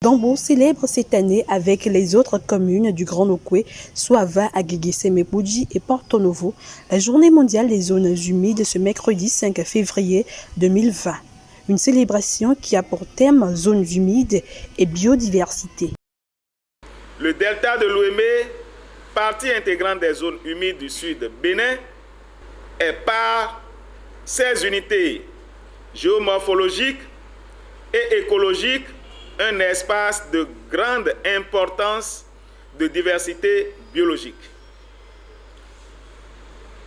Dongbo célèbre cette année avec les autres communes du Grand Nokoué, Soava, Agégué-Sémé-Boudji et Porto Novo, la journée mondiale des zones humides ce mercredi 5 février 2020. Une célébration qui a pour thème zones humides et biodiversité. Le delta de l'Ouémé, partie intégrante des zones humides du sud Bénin, est par ses unités géomorphologiques et écologiques un espace de grande importance de diversité biologique.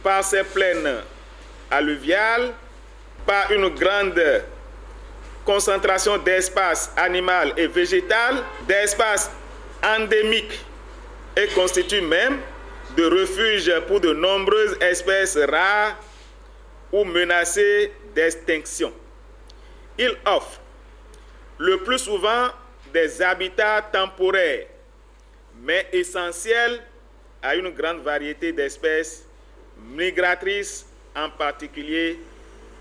Par ses plaines alluviales, par une grande concentration d'espaces animal et végétal, d'espaces endémiques et constitue même de refuge pour de nombreuses espèces rares ou menacées d'extinction. Il offre le plus souvent des habitats temporaires, mais essentiels à une grande variété d'espèces migratrices, en particulier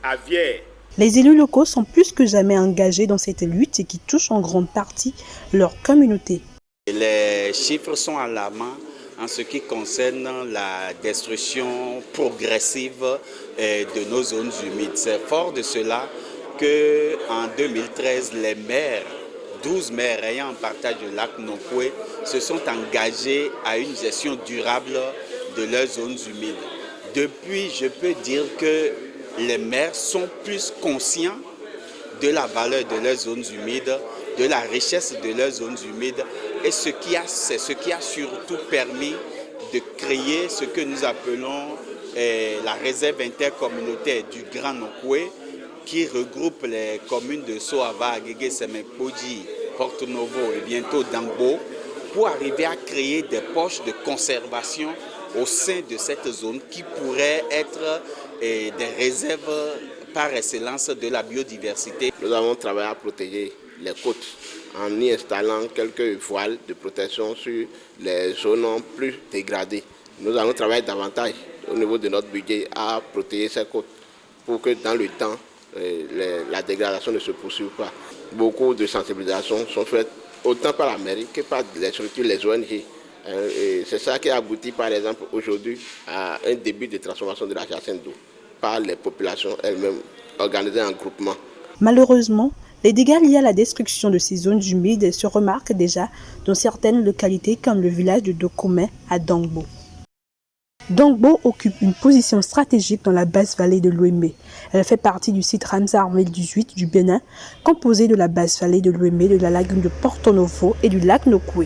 aviaires. Les élus locaux sont plus que jamais engagés dans cette lutte qui touche en grande partie leur communauté. Les chiffres sont alarmants en ce qui concerne la destruction progressive de nos zones humides. C'est fort de cela qu'en 2013, les maires, 12 maires ayant en partage le lac Nokoué, se sont engagés à une gestion durable de leurs zones humides. Depuis, je peux dire que les maires sont plus conscients de la valeur de leurs zones humides, de la richesse de leurs zones humides, et c'est ce qui a surtout permis de créer ce que nous appelons la réserve intercommunautaire du Grand Nokoué, qui regroupe les communes de Soava, Agégué-Sémé-Boudji, Porto Novo et bientôt Dongbo, pour arriver à créer des poches de conservation au sein de cette zone qui pourraient être des réserves par excellence de la biodiversité. Nous avons travaillé à protéger les côtes en y installant quelques voiles de protection sur les zones plus dégradées. Nous allons travailler davantage au niveau de notre budget à protéger ces côtes pour que dans le temps, la dégradation ne se poursuive pas. Beaucoup de sensibilisations sont faites autant par la mairie que par les structures, les ONG. C'est ça qui a abouti par exemple aujourd'hui à un début de transformation de la jacente d'eau par les populations elles-mêmes organisées en groupement. Malheureusement, les dégâts liés à la destruction de ces zones humides se remarquent déjà dans certaines localités comme le village de Dokomé à Dongbo. Dongbo occupe une position stratégique dans la basse vallée de l'Ouémé. Elle fait partie du site Ramsar 1018 du Bénin, composé de la basse vallée de l'Ouémé, de la lagune de Porto Novo et du lac Nokoué.